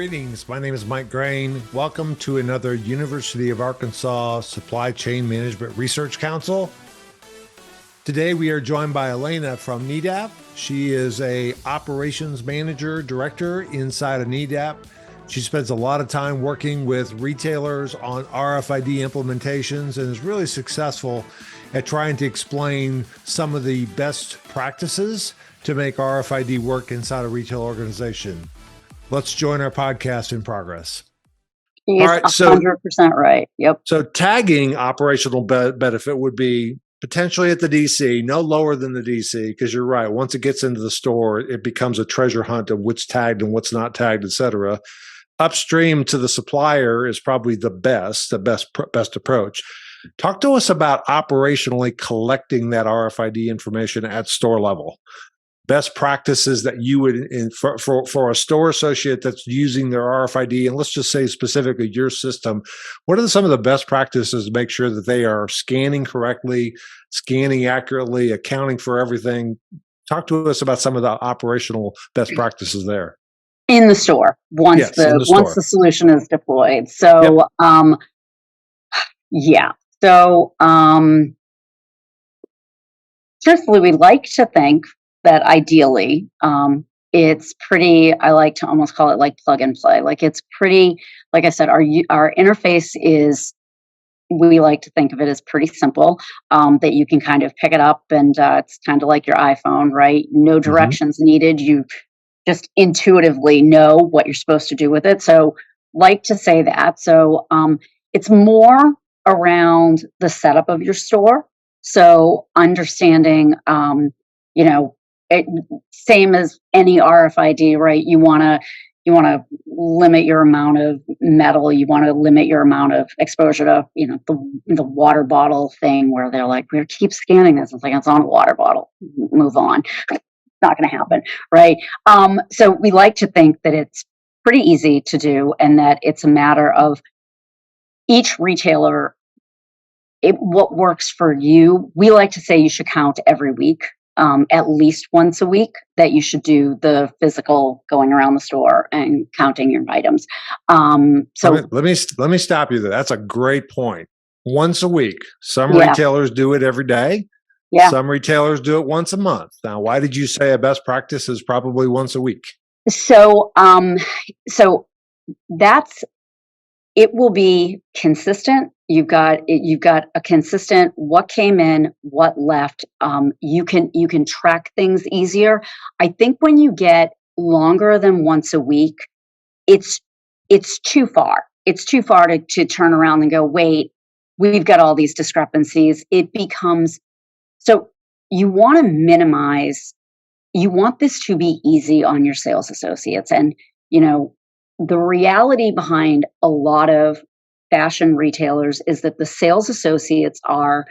Greetings. My name is Mike Graen. Welcome to another University of Arkansas Supply Chain Management Research Council. Today we are joined by Elena from Nedap. She is a operations manager director inside of Nedap. She spends a lot of time working with retailers on RFID implementations and is really successful at trying to explain some of the best practices to make RFID work inside a retail organization. Let's join our podcast in progress. He's 100% right. Yep. So tagging operational benefit would be potentially at the DC, no lower than the DC, because you're right. Once it gets into the store, it becomes a treasure hunt of what's tagged and what's not tagged, et cetera. Upstream to the supplier is probably the best approach. Talk to us about operationally collecting that RFID information at store level. Best practices that you would, for a store associate that's using their RFID, and let's just say specifically your system, what are some of the best practices to make sure that they are scanning correctly, scanning accurately, accounting for everything? Talk to us about some of the operational best practices there. In the store, once the solution is deployed. So, truthfully, we like to think that ideally, it's pretty, I like to almost call it like plug and play. Like it's pretty, like I said, our interface is, we like to think of it as pretty simple, that you can kind of pick it up and it's kind of like your iPhone, right? No directions needed. You just intuitively know what you're supposed to do with it. So like to say that. So it's more around the setup of your store. So understanding, same as any RFID, right? You want to limit your amount of metal. You want to limit your amount of exposure to, the water bottle thing where they're like, we keep scanning this. It's like, it's on a water bottle. Move on. It's not going to happen, right? So we like to think that it's pretty easy to do and that it's a matter of each retailer, what works for you. We like to say you should count every week. At least once a week, that you should do the physical going around the store and counting your items. So let me stop you there. That's a great point. Once a week. Some retailers do it every day. Yeah. Some retailers do it once a month. Now, why did you say a best practice is probably once a week? So that's, it will be consistent. You've got a consistent what came in, what left. You can track things easier. I think when you get longer than once a week, it's too far. It's too far to turn around and go, wait, we've got all these discrepancies. It becomes, so you want to minimize, you want this to be easy on your sales associates. And, the reality behind a lot of fashion retailers is that the sales associates are,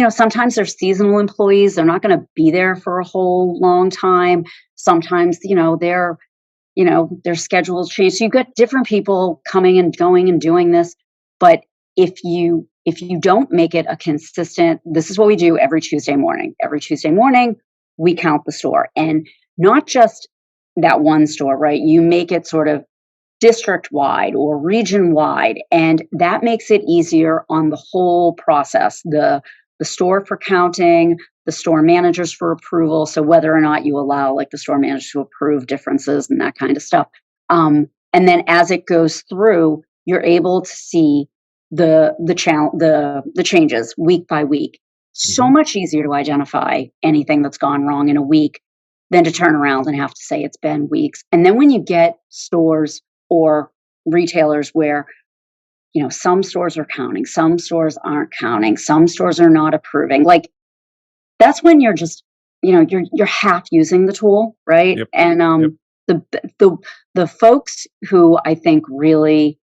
sometimes they're seasonal employees. They're not going to be there for a whole long time. Sometimes, their schedules change. So you've got different people coming and going and doing this. But if you don't make it a consistent, this is what we do every Tuesday morning. Every Tuesday morning, we count the store, and not just that one store, right? You make it sort of district-wide or region-wide, and that makes it easier on the whole process. The store for counting, the store managers for approval, so whether or not you allow like the store manager to approve differences and that kind of stuff. And then as it goes through, you're able to see the changes week by week. So much easier to identify anything that's gone wrong in a week than to turn around and have to say it's been weeks. And then when you get stores or retailers where, some stores are counting, some stores aren't counting, some stores are not approving. Like that's when you're just, you're half using the tool, right? Yep. And the folks who I think really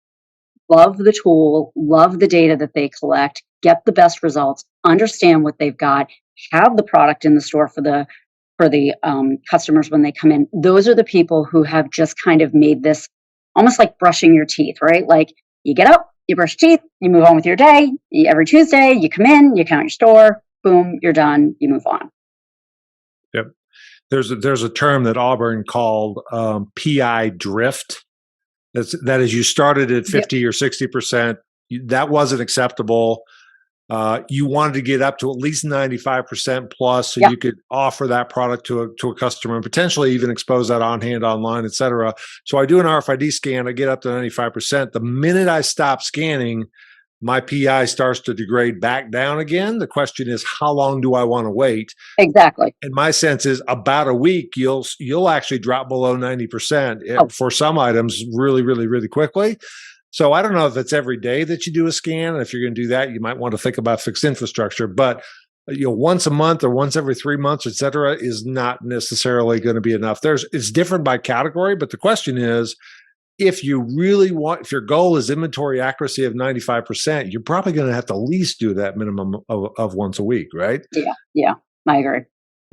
love the tool, love the data that they collect, get the best results, understand what they've got, have the product in the store for the customers when they come in. Those are the people who have just kind of made this almost like brushing your teeth, right? Like you get up, you brush teeth, you move on with your day. Every Tuesday, you come in, you count your store, boom, you're done, you move on. Yep. There's a term that Auburn called PI drift. That is, you started at Yep. 50 or 60%. That wasn't acceptable. You wanted to get up to at least 95% plus, so Yep. you could offer that product to a customer and potentially even expose that on hand, online, et cetera. So I do an RFID scan, I get up to 95%. The minute I stop scanning, my PI starts to degrade back down again. The question is, how long do I want to wait? Exactly. And my sense is about a week, you'll actually drop below 90% for some items really, really, really quickly. So I don't know if it's every day that you do a scan. If you're going to do that, you might want to think about fixed infrastructure. But once a month or once every 3 months, et cetera, is not necessarily going to be enough. It's different by category, but the question is, if you really want, if your goal is inventory accuracy of 95%, you're probably going to have to at least do that minimum of once a week, right? Yeah, I agree.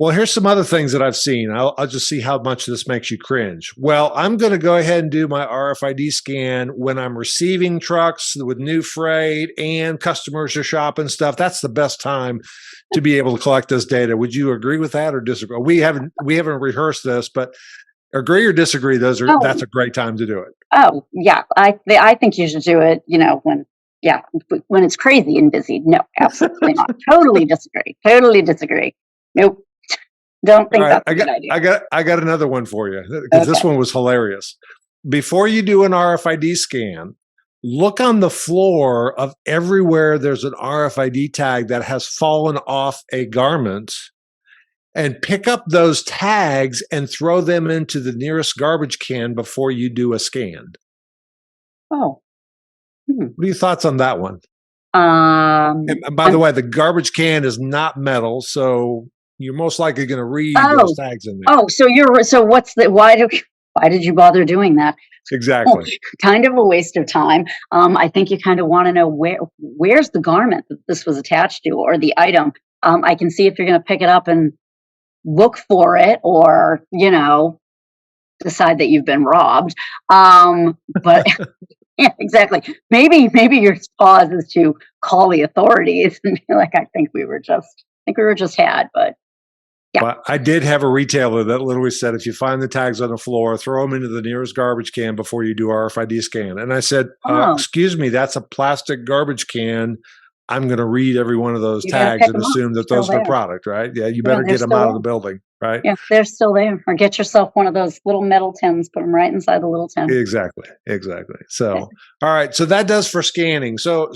Well, here's some other things that I've seen. I'll just see how much this makes you cringe. Well, I'm going to go ahead and do my RFID scan when I'm receiving trucks with new freight and customers are shopping stuff. That's the best time to be able to collect this data. Would you agree with that or disagree? We haven't rehearsed this, but agree or disagree? That's a great time to do it. Oh, yeah. I think you should do it, when it's crazy and busy. No, absolutely not. Totally disagree. Nope. Don't think that's a good idea. I got another one for you, because this one was hilarious. Before you do an RFID scan, look on the floor of everywhere there's an RFID tag that has fallen off a garment, and pick up those tags and throw them into the nearest garbage can before you do a scan. Oh. What are your thoughts on that one? And by the way, the garbage can is not metal, so you're most likely going to read those tags in there. Oh, why did you bother doing that? Exactly. Kind of a waste of time. I think you kind of want to know where's the garment that this was attached to, or the item. I can see if you're going to pick it up and look for it, or decide that you've been robbed. But yeah, exactly. Maybe your cause is to call the authorities and be like, I think we were just had, but. Yeah. But I did have a retailer that literally said, if you find the tags on the floor, throw them into the nearest garbage can before you do RFID scan. And I said, excuse me, that's a plastic garbage can. I'm going to read every one of those tags and assume that those are the product, right? Yeah, you better get them out of the building, right? Yeah, they're still there. Or get yourself one of those little metal tins, put them right inside the little tin. Exactly. So, all right. So that does for scanning. So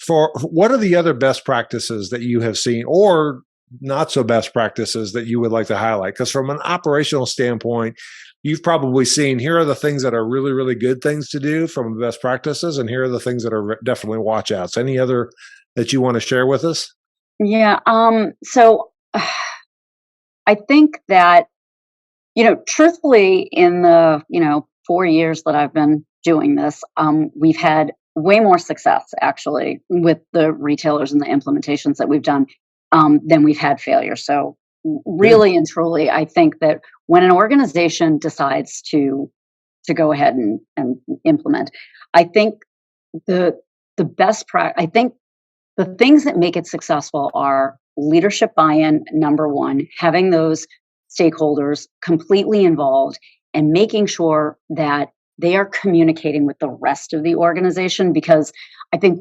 for what are the other best practices that you have seen, or not so best practices that you would like to highlight? Because from an operational standpoint, you've probably seen, here are the things that are really, really good things to do from the best practices, and here are the things that are definitely watch outs. Any other that you want to share with us? Yeah. So I think that, truthfully, in the, 4 years that I've been doing this, we've had way more success actually with the retailers and the implementations that we've done than we've had failure. So really and truly, I think that when an organization decides to go ahead and implement, I think the things that make it successful are leadership buy-in, number one, having those stakeholders completely involved and making sure that they are communicating with the rest of the organization. Because I think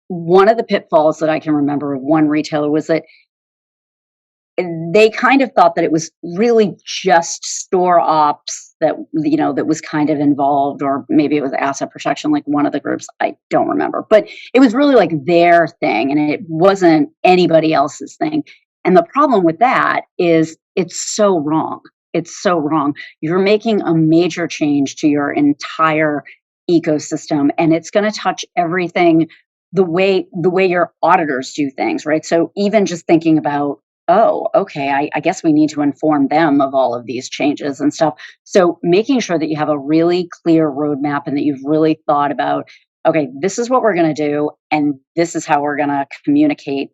one of the pitfalls that I can remember of one retailer was that they kind of thought that it was really just store ops that was kind of involved, or maybe it was asset protection, like one of the groups, I don't remember, but it was really like their thing and it wasn't anybody else's thing. And the problem with that is it's so wrong. You're making a major change to your entire ecosystem, and it's going to touch everything, the way your auditors do things, right? So even just thinking about, oh, okay, I guess we need to inform them of all of these changes and stuff. So making sure that you have a really clear roadmap and that you've really thought about, okay, this is what we're going to do, and this is how we're going to communicate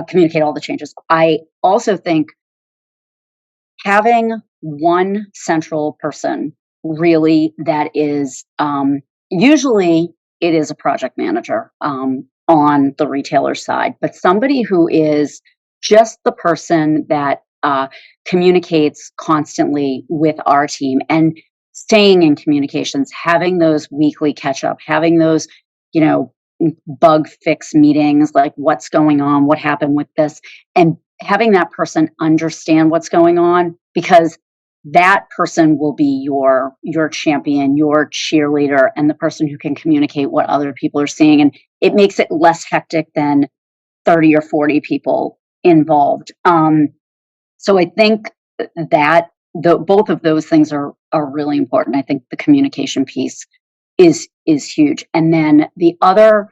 communicate all the changes. I also think having one central person, really, that is usually it is a project manager on the retailer side, but somebody who is just the person that communicates constantly with our team and staying in communications, having those weekly catch up, having those, you know, bug fix meetings, like what's going on, what happened with this, and having that person understand what's going on, because that person will be your champion, your cheerleader, and the person who can communicate what other people are seeing. And it makes it less hectic than 30 or 40 people involved. So I think that both of those things are really important. I think the communication piece is huge. And then the other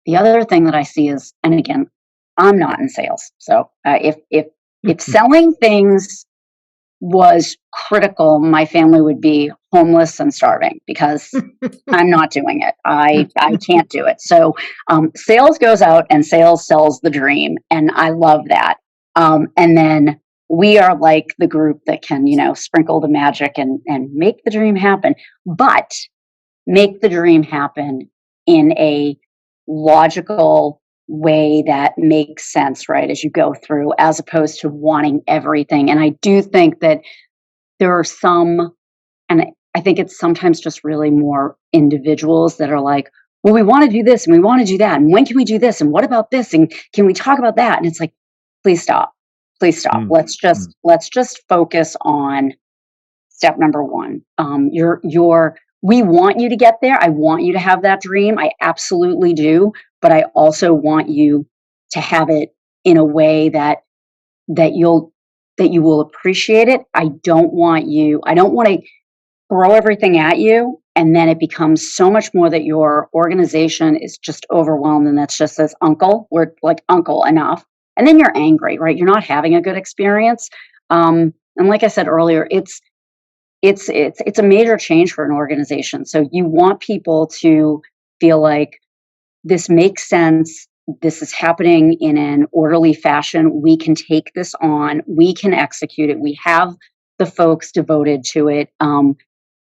thing that I see is, and again, I'm not in sales, so if selling things was critical, my family would be homeless and starving, because I'm not doing it. I can't do it. So sales goes out and sales sells the dream, and I love that. And then we are like the group that can, you know, sprinkle the magic and make the dream happen, but make the dream happen in a logical way that makes sense, right, as you go through, as opposed to wanting everything. And I do think that there are some, and I think it's sometimes just really more individuals that are like, well, we want to do this and we want to do that. And when can we do this? And what about this? And can we talk about that? And it's like, please stop. Please stop. Let's just focus on step number one. We want you to get there. I want you to have that dream. I absolutely do. But I also want you to have it in a way that you will appreciate it. I don't want to throw everything at you, and then it becomes so much more that your organization is just overwhelmed, and that's just says, uncle, we're like, uncle, enough. And then you're angry, right? You're not having a good experience. And like I said earlier, it's a major change for an organization. So you want people to feel like this makes sense. This is happening in an orderly fashion. We can take this on. We can execute it. We have the folks devoted to it,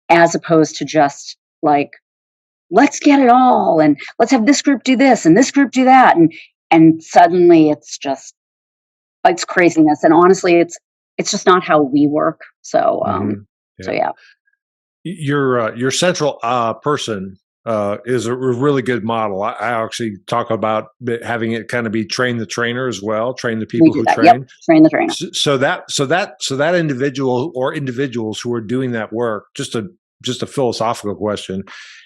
as opposed to just like, let's get it all and let's have this group do this and this group do that. And suddenly it's craziness. And honestly, it's just not how we work. So, So yeah. Your central person is a really good model. I actually talk about having it kind of be train the trainer as well, train the people who train. Yep. Train the trainer. So that individual or individuals who are doing that work, just a philosophical question.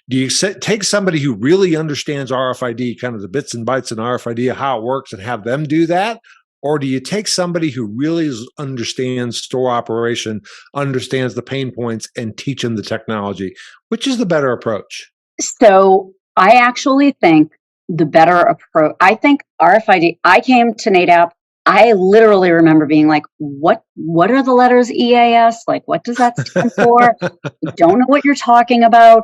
Do you take somebody who really understands RFID, kind of the bits and bytes in RFID, how it works, and have them do that? Or do you take somebody who really understands store operation, understands the pain points, and teach them the technology? Which is the better approach? So I actually think the better approach, I think RFID, I came to Nedap, I literally remember being like, what are the letters EAS? Like, what does that stand for? I don't know what you're talking about.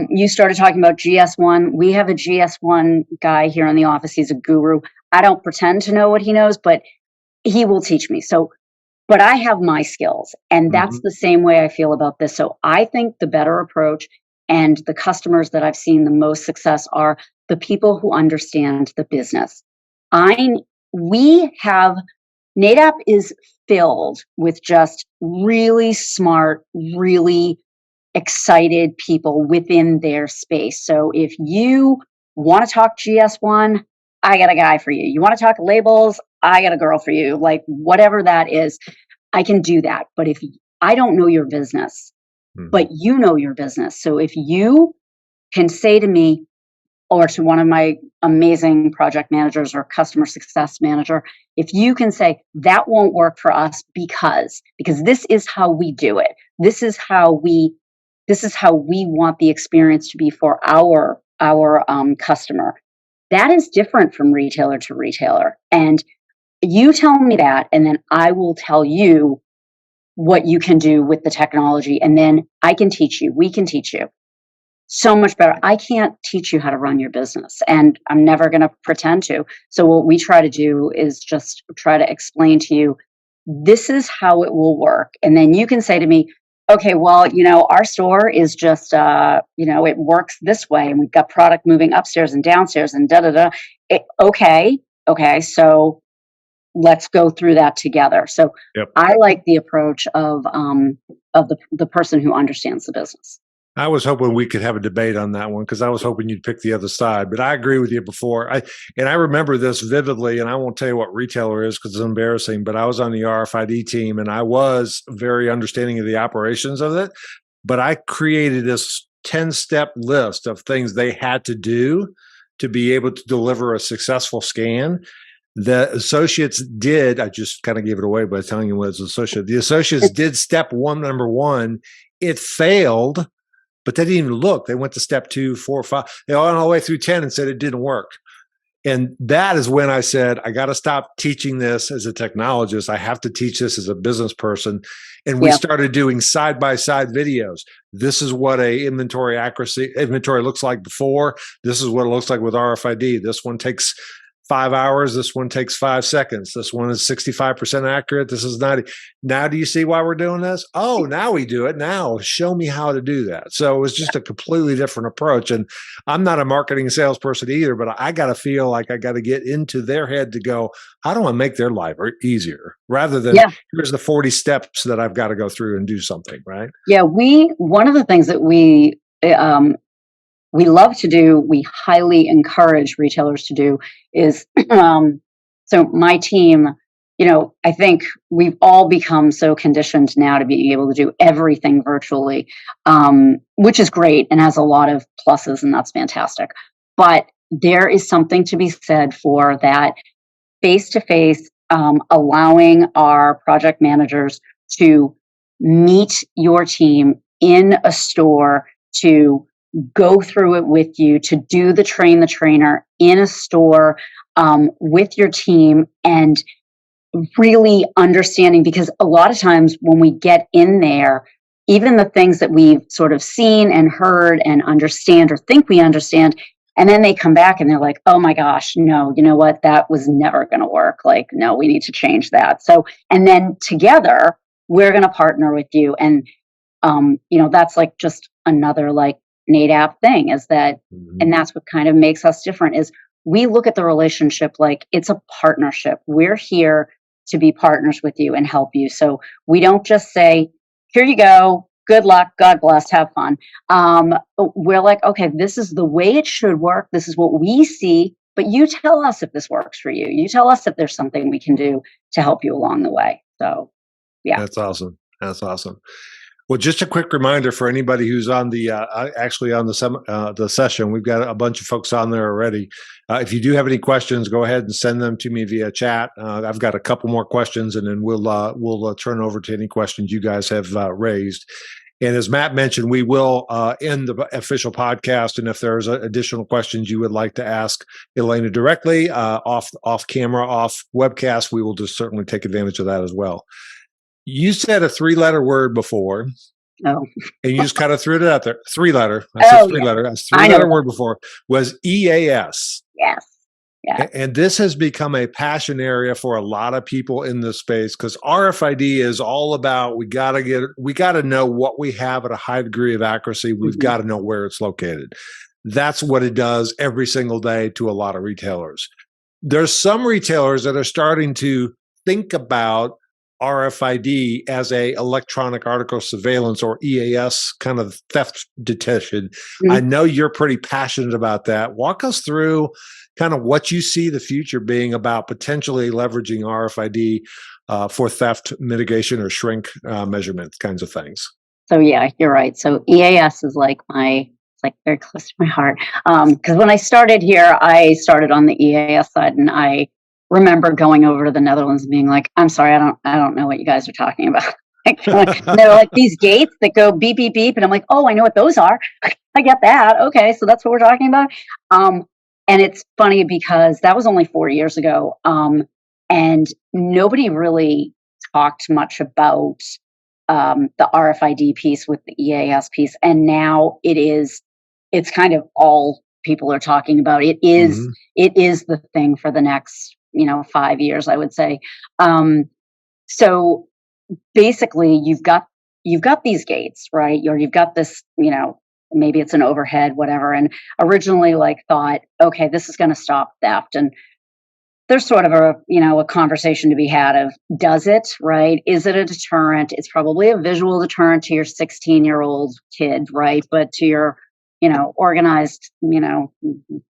You started talking about GS1. We have a GS1 guy here in the office. He's a guru. I don't pretend to know what he knows, but he will teach me. So, but I have my skills, and that's the same way I feel about this. So I think the better approach, and the customers that I've seen the most success are the people who understand the business. Nedap is filled with just really smart, really excited people within their space. So if you want to talk GS1, I got a guy for you. You want to talk labels, I got a girl for you. Like, whatever that is, I can do that. But if I don't know your business, but you know your business. So if you can say to me, or to one of my amazing project managers or customer success manager, if you can say, that won't work for us because this is how we do it. This is how we want the experience to be for our customer. That is different from retailer to retailer. And you tell me that, and then I will tell you what you can do with the technology. And then I can teach you, we can teach you. So much better. I can't teach you how to run your business, and I'm never going to pretend to. So what we try to do is just try to explain to you, this is how it will work. And then you can say to me, okay, well, our store is just, it works this way, and we've got product moving upstairs and downstairs and da-da-da. Okay. So let's go through that together. So Yep. I like the approach of the person who understands the business. I was hoping we could have a debate on that one because I was hoping you'd pick the other side, but I agree with you before. I remember this vividly, and I won't tell you what retailer is because it's embarrassing, but I was on the RFID team and I was very understanding of the operations of it, but I created this 10-step list of things they had to do to be able to deliver a successful scan. The associates did, I just kind of gave it away by telling you what it's associate. The associates did step one, number one. It failed, but they didn't even look. They went to step 2, 4, 5. They went all the way through 10 and said it didn't work. And that is when I said, I got to stop teaching this as a technologist. I have to teach this as a business person. And we started doing side-by-side videos. This is what a inventory looks like before. This is what it looks like with RFID. This one takes 5 hours. This one takes 5 seconds. This one is 65% accurate. This is 90. Now, do you see why we're doing this? Oh, now we do it. Now show me how to do that. So it was just a completely different approach. And I'm not a marketing salesperson either, but I got to feel like I got to get into their head to go, how do I make their life easier rather than here's the 40 steps that I've got to go through and do something, right? Yeah, one of the things that we love to do, we highly encourage retailers to do is, so my team, I think we've all become so conditioned now to being able to do everything virtually, which is great and has a lot of pluses, and that's fantastic. But there is something to be said for that face-to-face, allowing our project managers to meet your team in a store, to go through it with you, to do the train the trainer in a store with your team, and really understanding, because a lot of times when we get in there, even the things that we've sort of seen and heard and understand or think we understand, and then they come back and they're like, oh my gosh, no, you know what? That was never going to work. Like, no, we need to change that. So, and then together, we're going to partner with you. And, that's like just another like Nedap thing is that, and that's what kind of makes us different is we look at the relationship like it's a partnership. We're here to be partners with you and help you. So we don't just say, here you go, good luck, God bless, have fun. We're like, okay, this is the way it should work. This is what we see, but you tell us if this works for you. You tell us if there's something we can do to help you along the way. So, yeah. That's awesome. That's awesome. Well, just a quick reminder for anybody who's on the actually on the session. We've got a bunch of folks on there already. If you do have any questions, go ahead and send them to me via chat. I've got a couple more questions, and then we'll turn over to any questions you guys have raised. And as Matt mentioned, we will end the official podcast. And if there's additional questions you would like to ask Elena directly off camera, off webcast, we will just certainly take advantage of that as well. You said a 3-letter word before. Oh. And you just kind of threw it out there. 3-letter. I said 3-letter. That's 3-letter word before was EAS. Yes. Yeah. And this has become a passion area for a lot of people in this space because RFID is all about we got to know what we have at a high degree of accuracy. We've got to know where it's located. That's what it does every single day to a lot of retailers. There's some retailers that are starting to think about RFID as a electronic article surveillance or EAS kind of theft detection. I know you're pretty passionate about that. Walk us through kind of what you see the future being about potentially leveraging RFID for theft mitigation or shrink measurement kinds of things. So yeah, you're right. So EAS is like very close to my heart. Because when I started here, I started on the EAS side, and I remember going over to the Netherlands and being like, I'm sorry, I don't know what you guys are talking about. And they're like these gates that go beep, beep, beep. And I'm like, oh, I know what those are. I get that. Okay. So that's what we're talking about. And it's funny because that was only 4 years ago. And nobody really talked much about the RFID piece with the EAS piece. And now it's kind of all people are talking about. It is the thing for the next 5 years, I would say. So basically you've got these gates, right? Or you've got this, maybe it's an overhead, whatever. And originally thought, okay, this is going to stop theft. And there's sort of a conversation to be had of, does it, right? Is it a deterrent? It's probably a visual deterrent to your 16-year-old kid, right? But to your, organized,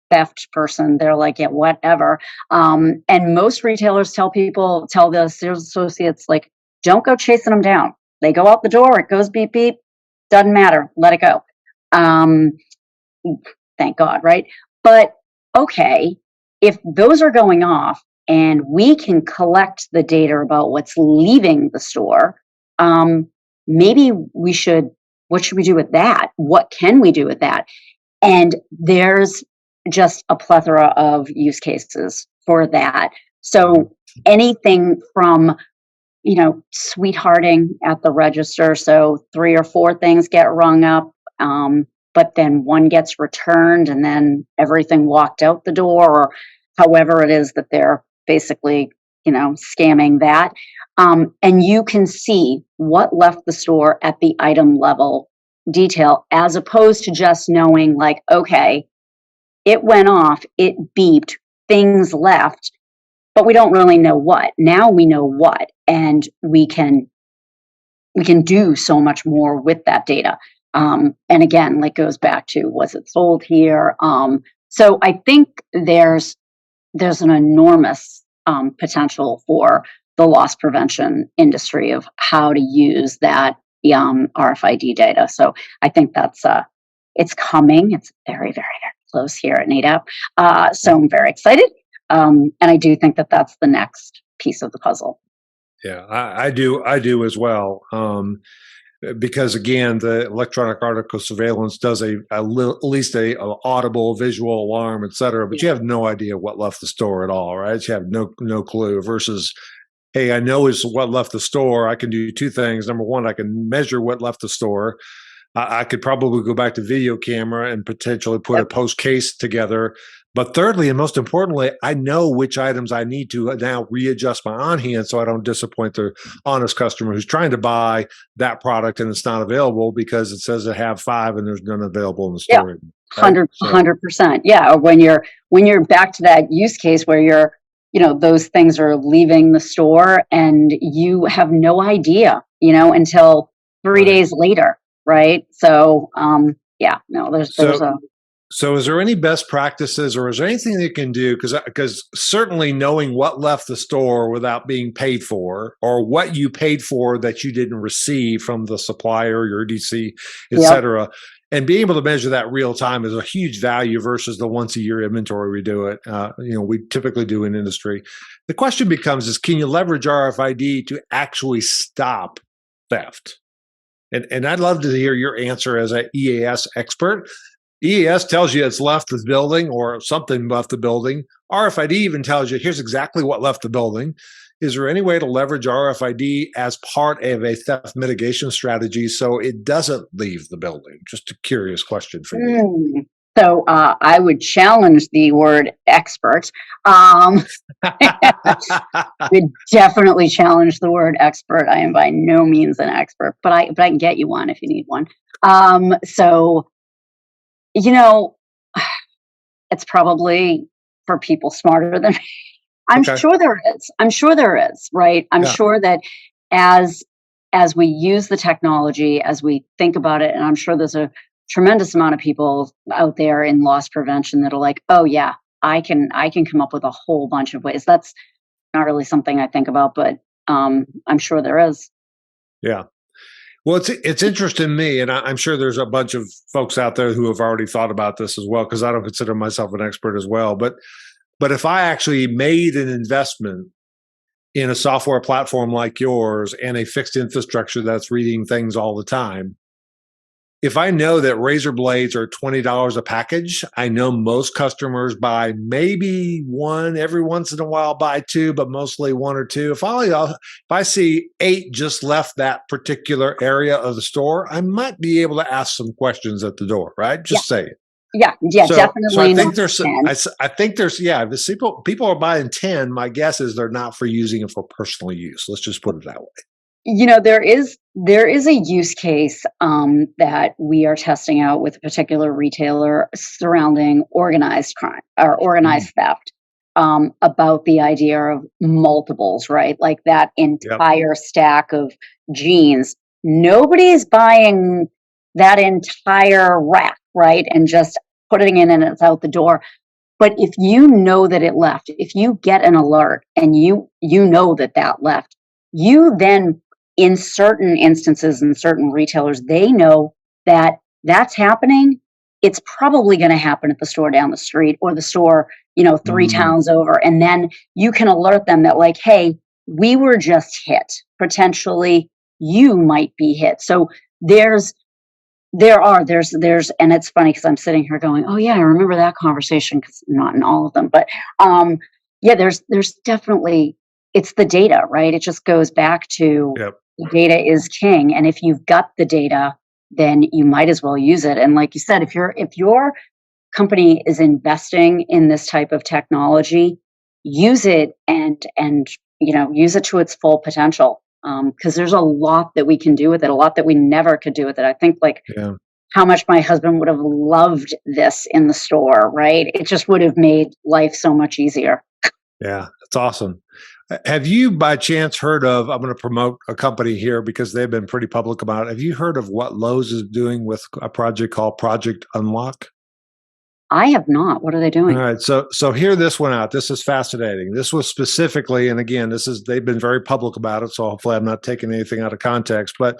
theft person, they're like, yeah, whatever. And most retailers tell the sales associates, like, don't go chasing them down. They go out the door, it goes beep, beep, doesn't matter, let it go. Thank God, right? But okay, if those are going off and we can collect the data about what's leaving the store, maybe what should we do with that? What can we do with that? And there's just a plethora of use cases for that. So anything from, sweethearting at the register. So 3 or 4 things get rung up, but then one gets returned and then everything walked out the door, or however it is that they're basically, scamming that. And you can see what left the store at the item level detail, as opposed to just knowing, like, okay, it went off, it beeped, things left, but we don't really know what. Now we know what, and we can do so much more with that data. And again, like, goes back to, was it sold here? So I think there's an enormous potential for the loss prevention industry of how to use that RFID data. So I think that's it's coming. It's very, very, very close here at Nedap. So I'm very excited. And I do think that that's the next piece of the puzzle. Yeah, I do as well. Because again, the electronic article surveillance does at least a audible visual alarm, et cetera, but you have no idea what left the store at all, right? You have no clue. Versus, hey, I know is what left the store. I can do 2 things. Number one, I can measure what left the store. I could probably go back to video camera and potentially put a post case together. But thirdly, and most importantly, I know which items I need to now readjust my on hand so I don't disappoint the honest customer who's trying to buy that product and it's not available because it says I have 5 and there's none available in the store. Yeah, 100%. Yeah, or when you're back to that use case where you're, those things are leaving the store and you have no idea, until 3 days later, right? So, So is there any best practices, or is there anything that you can do? Because certainly knowing what left the store without being paid for, or what you paid for that you didn't receive from the supplier, your DC, et cetera, and being able to measure that real time is a huge value versus the once a year inventory we do it. We typically do in industry. The question becomes: can you leverage RFID to actually stop theft? And I'd love to hear your answer as an EAS expert. EAS tells you it's left the building or something left the building. RFID even tells you here's exactly what left the building. Is there any way to leverage RFID as part of a theft mitigation strategy so it doesn't leave the building? Just a curious question for you. So I would challenge the word expert. Would definitely challenge the word expert. I am by no means an expert, but I can get you one if you need one. It's probably for people smarter than me. I'm sure there is, right? I'm sure that as we use the technology, as we think about it, and I'm sure there's a tremendous amount of people out there in loss prevention that are like, oh yeah, I can come up with a whole bunch of ways. That's not really something I think about, but I'm sure there is. Yeah. Well, it's interesting to me, and I'm sure there's a bunch of folks out there who have already thought about this as well, because I don't consider myself an expert as well. But if I actually made an investment in a software platform like yours and a fixed infrastructure that's reading things all the time, if I know that razor blades are $20 a package, I know most customers buy maybe one, every once in a while buy 2, but mostly 1 or 2. If I see 8 just left that particular area of the store, I might be able to ask some questions at the door, right? Just say it. Yeah, definitely. So I think if people are buying 10, my guess is they're not for using it for personal use. Let's just put it that way. There is a use case that we are testing out with a particular retailer surrounding organized crime or organized theft. about the idea of multiples, right? Like that Yep. entire stack of jeans. Nobody's buying that entire rack, right? And just putting it in and it's out the door. But if you know that it left, if you get an alert and you know that that left, you then, in certain instances and certain retailers, they know that that's happening. It's probably going to happen at the store down the street or the store, three Mm, towns over. And then you can alert them that, like, hey, we were just hit. Potentially, you might be hit. So there's there's and it's funny because I'm sitting here going, oh yeah, I remember that conversation, because not in all of them, but yeah, there's definitely, it's the data, right? It just goes back to, yep. the data is king, and if you've got the data, then you might as well use it. And like you said, if your company is investing in this type of technology, use it, and use it to its full potential, because there's a lot that we can do with it, a lot that we never could do with it. I think, like, Yeah. how much my husband would have loved this in the store, right? It just would have made life so much easier. Yeah. That's awesome. Have you by chance heard of, I'm going to promote a company here because they've been pretty public about it. Have you heard of what Lowe's is doing with a project called Project Unlock? I have not. What are they All doing? right, so hear this one out. This is fascinating. This was specifically, and again, they've been very public about it, so hopefully I'm not taking anything out of context. But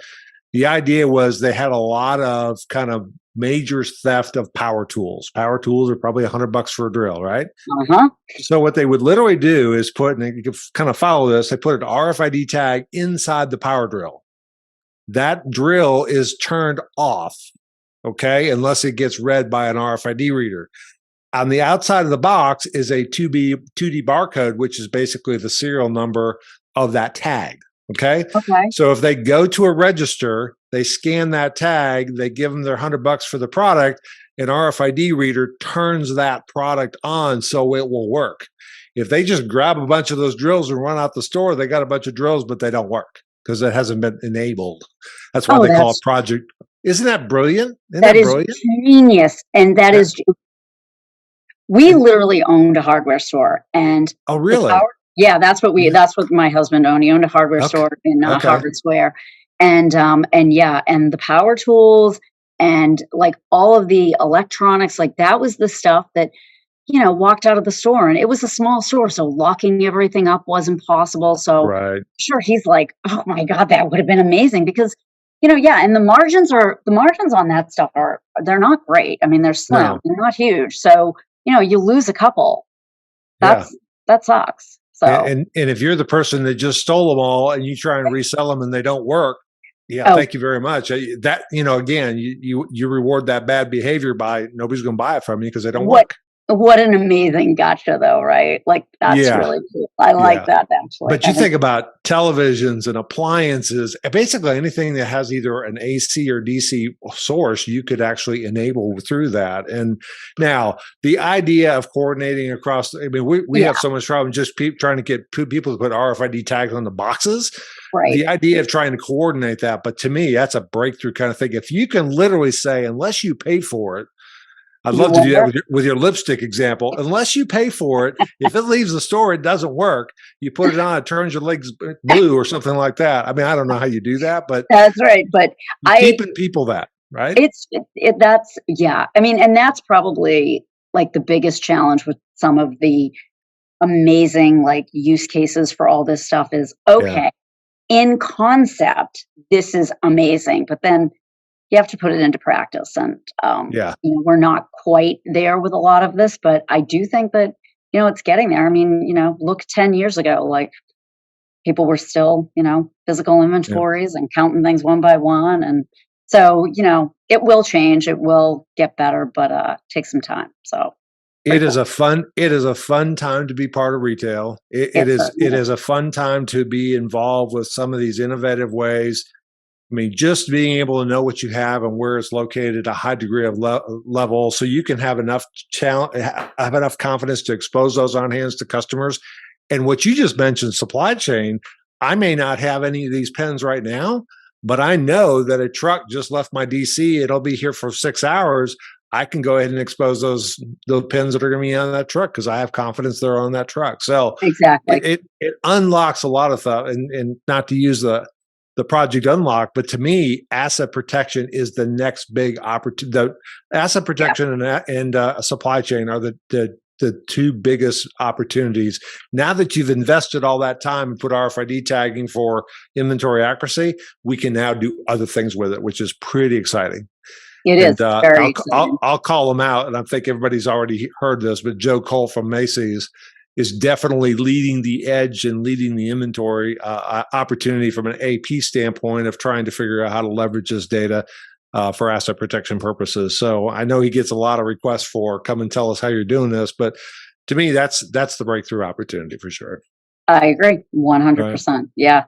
the idea was they had a lot of kind of major theft of power tools. Power tools are probably $100 for a drill, right? Uh-huh. So what they would literally do is and you can kind of follow this. They put an RFID tag inside the power drill. That drill is turned off, okay, unless it gets read by an RFID reader. On the outside of the box is a 2D barcode, which is basically the serial number of that tag. Okay. Okay. So if they go to a register, they scan that tag, they give them their $100 for the product, an RFID reader turns that product on so it will work. If they just grab a bunch of those drills and run out the store, they got a bunch of drills, but they don't work because it hasn't been enabled. That's why Oh, they call it project. Isn't that brilliant? Isn't that that is brilliant? genius. And that Yeah. is, we And, literally owned a hardware store, and oh, the really? power, yeah, that's what my husband owned. He owned a hardware Okay. store in Okay. Harvard Square. And yeah, and the power tools and, like, all of the electronics, like, that was the stuff that, walked out of the store, and it was a small store, so locking everything up wasn't possible. So Right. sure, he's like, oh my God, that would have been amazing, because, yeah, and the margins on that stuff they're not great. I mean, they're slim, No. they're not huge. So, you lose a couple. Yeah. That sucks. So, And if you're the person that just stole them all and you try and resell them and they don't work, yeah, oh, thank you very much. That, again, you reward that bad behavior by nobody's going to buy it from you because they don't what work. what an amazing gotcha, though, right? Like, that's Yeah. really cool. I like Yeah. that, actually. But I you think, think about televisions and appliances, basically anything that has either an AC or DC source, you could actually enable through that. And now the idea of coordinating across, I mean, we yeah, have so much problem just trying to get people to put RFID tags on the boxes. right. The idea of trying to coordinate that, but to me, that's a breakthrough kind of thing. If you can literally say, unless you pay for it, I'd You love to do that wonder. with your lipstick example. Unless you pay for it, if it leaves the store, it doesn't work. You put it on, it turns your legs blue or something like that. I mean, I don't know how you do that, but That's right. But you're keeping people that, right? that's, yeah. I mean, and that's probably, like, the biggest challenge with some of the amazing, like, use cases for all this stuff is, Yeah, okay, in concept, this is amazing, but then you have to put it into practice. And, yeah, we're not quite there with a lot of this, but I do think that, it's getting there. I mean, look 10 years ago, like, people were still, physical yeah. inventories and counting things one by one. And so, it will change, it will get better, but take some time. So very cool. It is a fun time to be part of retail. It certainly It is. is a fun time to be involved with some of these innovative ways. I mean, just being able to know what you have and where it's located, a high degree of level, so you can have enough have enough confidence to expose those on hands to customers. And what you just mentioned, supply chain, I may not have any of these pens right now, but I know that a truck just left my DC. It'll be here for 6 hours. I can go ahead and expose those pins that are going to be on that truck because I have confidence they're on that truck. So Exactly. it unlocks a lot of stuff, and not to use the project unlock, but to me, asset protection is the next big opportunity. The asset protection and supply chain are the two biggest opportunities. Now that you've invested all that time and put RFID tagging for inventory accuracy, we can now do other things with it, which is pretty exciting. It is very exciting. I'll call them out, and I think everybody's already heard this, but Joe Cole from Macy's is definitely leading the edge and leading the inventory opportunity from an AP standpoint of trying to figure out how to leverage this data for asset protection purposes. So I know he gets a lot of requests for come and tell us how you're doing this, but to me, that's the breakthrough opportunity for sure. I agree, 100%. Right. Yeah.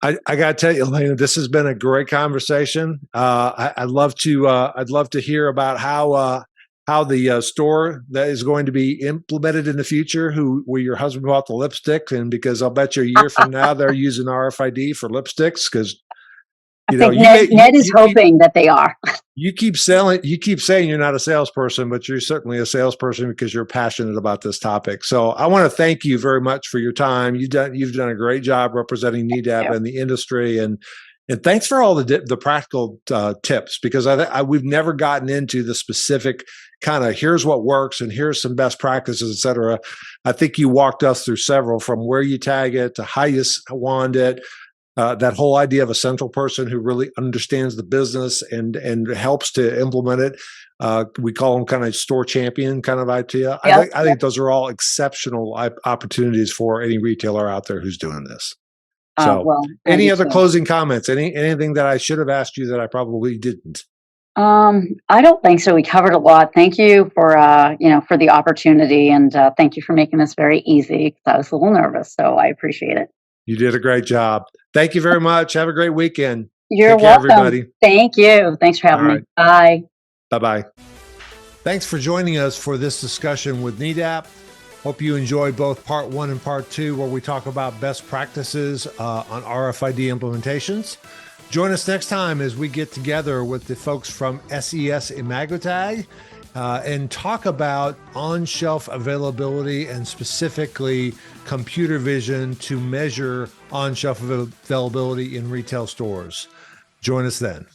I got to tell you, Elena, this has been a great conversation. I'd love to hear about how the store that is going to be implemented in the future, where your husband bought the lipstick, and because I'll bet you a year from now they're using RFID for lipsticks because Ned is hoping that they are. You keep saying you're not a salesperson, but you're certainly a salesperson because you're passionate about this topic. So I want to thank you very much for your time. You've done a great job representing Nedap and the industry, and thanks for all the practical tips, because we've never gotten into the specific kind of here's what works and here's some best practices, et cetera. I think you walked us through several, from where you tag it to how you wand it. That whole idea of a central person who really understands the business and helps to implement it. We call them kind of store champion kind of idea. Yeah. I think those are all exceptional opportunities for any retailer out there who's doing this. So any other closing comments? Anything that I should have asked you that I probably didn't? I don't think so. We covered a lot. Thank you for for the opportunity, and thank you for making this very easy. I was a little nervous, so I appreciate it. You did a great job. Thank you very much. Have a great weekend. You're welcome. Take care, everybody. Thank you. Thanks for having me. Bye. Bye-bye. Thanks for joining us for this discussion with Nedap. Hope you enjoyed both part 1 and part 2, where we talk about best practices on RFID implementations. Join us next time as we get together with the folks from SES Imagotag and talk about on-shelf availability and specifically computer vision to measure on-shelf availability in retail stores. Join us then.